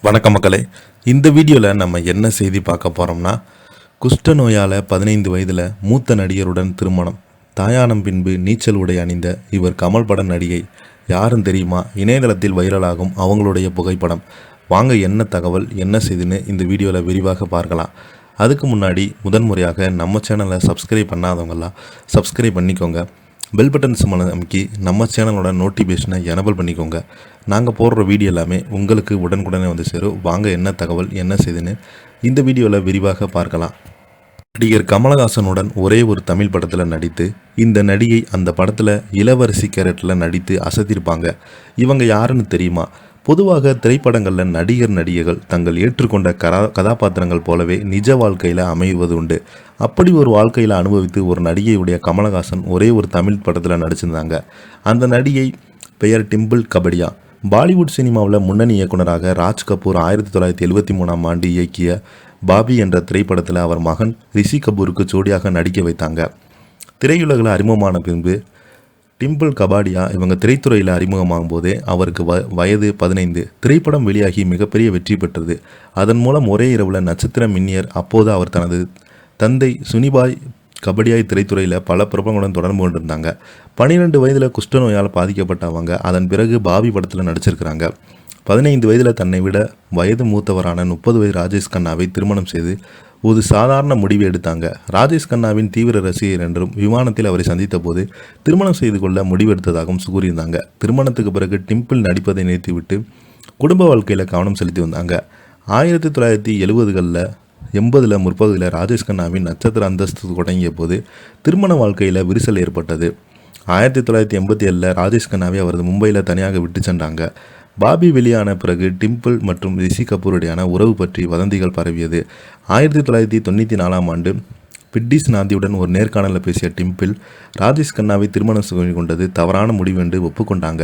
வணக்கம் மக்களே. இந்த வீடியோவில் நம்ம என்ன செய்தி பார்க்க போகிறோம்னா, குஷ்ட நோயால் 15 வயதில் மூத்த நடிகருடன் திருமணம். தாயானம் பின்பு நீச்சல் உடை அணிந்த இவர் கமல் பட நடிகை. யாரும் தெரியுமா? இணையதளத்தில் வைரலாகும் அவங்களுடைய புகைப்படம். வாங்க என்ன தகவல் என்ன செய்தின்னு இந்த வீடியோவில் விரிவாக பார்க்கலாம். அதுக்கு முன்னாடி முதன்முறையாக நம்ம சேனலை சப்ஸ்கிரைப் பண்ணாதவங்களாம் சப்ஸ்கிரைப் பண்ணிக்கோங்க. பெல் பட்டன் சிம்மலை அமைக்கி நம்ம சேனலோட நோட்டிஃபிகேஷனை எனபிள் பண்ணிக்கோங்க. நாங்கள் போடுற வீடியோ எல்லாமே உங்களுக்கு உடனுக்குடனே வந்து சேரும். வாங்க என்ன தகவல் என்ன செய்துன்னு இந்த வீடியோவில் விரிவாக பார்க்கலாம். நடிகர் கமலஹாசனுடன் ஒரே ஒரு தமிழ் படத்தில் நடித்து இந்த நடிகை அந்த படத்தில் இளவரசி கேரக்டரில் நடித்து அசத்திருப்பாங்க. இவங்க யாருன்னு தெரியுமா? பொதுவாக திரைப்படங்களில் நடிகர்கள் தங்கள் ஏற்றுக்கொண்ட கதாபாத்திரங்கள் போலவே நிஜ வாழ்க்கையில் அமைவது உண்டு. அப்படி ஒரு வாழ்க்கையில் அனுபவித்து ஒரு நடிகையுடைய கமலஹாசன் ஒரே ஒரு தமிழ் படத்தில் நடிச்சிருந்தாங்க. அந்த நடிகை பெயர் டிம்பிள் கபடியா. பாலிவுட் சினிமாவில் முன்னணி இயக்குனராக ராஜ் கபூர் 1973ஆம் ஆண்டு இயக்கிய பாபி என்ற திரைப்படத்தில் அவர் மகன் ரிஷி கபூருக்கு ஜோடியாக நடிக்க வைத்தாங்க. திரையுலகில் அறிமுகமான பின்பு டிம்பிள் கபாடியா இவங்க திரைத்துறையில் அறிமுகமாகும் போதே அவருக்கு வயது 15. திரைப்படம் வெளியாகி மிகப்பெரிய வெற்றி பெற்றது. அதன் மூலம் ஒரே இரவில் நட்சத்திர மின்னியர். அப்போது அவர் தனது தந்தை சுனிபாய் கபடியாய் திரைத்துறையில் பல பிரபலங்களுடன் தொடர்பு கொண்டிருந்தாங்க. 12 வயதில் குஷ்ட நோயால் பாதிக்கப்பட்ட அவங்க அதன் பிறகு பாபி படத்தில் நடிச்சிருக்கிறாங்க. 15 வயதில் தன்னை விட வயது மூத்தவரான 30 வயது ராஜேஷ் கண்ணாவை திருமணம் செய்து ஒரு சாதாரண முடிவு எடுத்தாங்க. ராஜேஷ் கண்ணாவின் தீவிர ரசிகர் என்றும் விமானத்தில் அவரை சந்தித்த போது திருமணம் செய்து கொள்ள முடிவெடுத்ததாகவும் கூறியிருந்தாங்க. திருமணத்துக்கு பிறகு டிம்பிள் நடிப்பதை நிறுத்திவிட்டு குடும்ப வாழ்க்கையில் கவனம் செலுத்தி வந்தாங்க. 1970களில் 80ல் முற்பகுதியில் ராஜேஷ் கண்ணாவின் நட்சத்திர அந்தஸ்து தொடங்கிய போது திருமண வாழ்க்கையில் விரிசல் ஏற்பட்டது. 1987ல் ராஜேஷ் கண்ணாவை அவரது மும்பையில் தனியாக விட்டு சென்றாங்க. பாபி வெளியான பிறகு டிம்பிள் மற்றும் ரிஷி கபூருடையான உறவு பற்றி வதந்திகள் பரவியது. 1994ஆம் ஆண்டு பிட்டிஸ் நாந்தியுடன் ஒரு நேர்காணலில் பேசிய டிம்பிள் ராஜேஷ் கண்ணாவை திருமணம் செய்து கொண்டது தவறான முடிவு என்று ஒப்புக்கொண்டாங்க.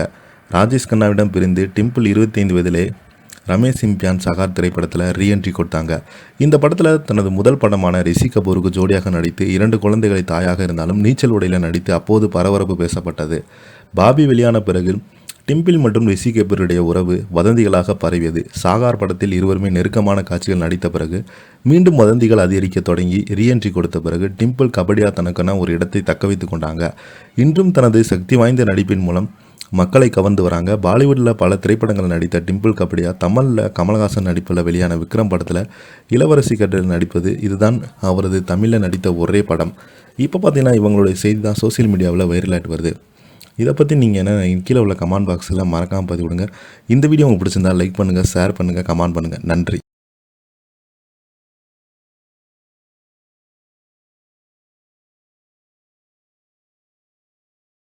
ராஜேஷ் கண்ணாவிடம் பிரிந்து டிம்பிள் 25 வயதிலே ரமேஷ் இம்பியான் சகார் திரைப்படத்தில் ரீஎன்ட்ரி கொடுத்தாங்க. இந்த படத்தில் தனது முதல் படமான ரிஷி கபூருக்கு ஜோடியாக நடித்து 2 குழந்தைகளை தாயாக இருந்தாலும் நீச்சல் உடையில் நடித்து அப்போது பரபரப்பு பேசப்பட்டது. பாபி வெளியான பிறகு டிம்பிள் மற்றும் ரிஷி கபூருடைய உறவு வதந்திகளாக பரவியது. சாகார் படத்தில் இருவருமே நெருக்கமான காட்சிகள் நடித்த பிறகு மீண்டும் வதந்திகள் அதிகரிக்க தொடங்கி ரீஎன்ட்ரி கொடுத்த பிறகு டிம்பிள் கபடியா தனக்கென ஒரு இடத்தை தக்க வைத்து கொண்டாங்க. இன்றும் தனது சக்தி வாய்ந்த நடிப்பின் மூலம் மக்களை கவர்ந்து வராங்க. பாலிவுட்டில் பல திரைப்படங்கள் நடித்த டிம்பிள் கபடியா தமிழில் கமலஹாசன் நடிப்பில் வெளியான விக்ரம் படத்தில் இளவரசி கேரக்டரில் நடிப்பது இதுதான் அவரது தமிழில் நடித்த ஒரே படம். இப்போ பார்த்தீங்கன்னா இவங்களுடைய செய்தி தான் சோசியல் மீடியாவில் வைரலாகிட்டு வருது. இதை பற்றி நீங்கள் என்ன கீழே உள்ள கமெண்ட் பாக்ஸில் மறக்காமல் பதிவிடுங்க. இந்த வீடியோ உங்களுக்கு பிடிச்சிருந்தால் லைக் பண்ணுங்கள், ஷேர் பண்ணுங்கள், கமெண்ட் பண்ணுங்கள். நன்றி.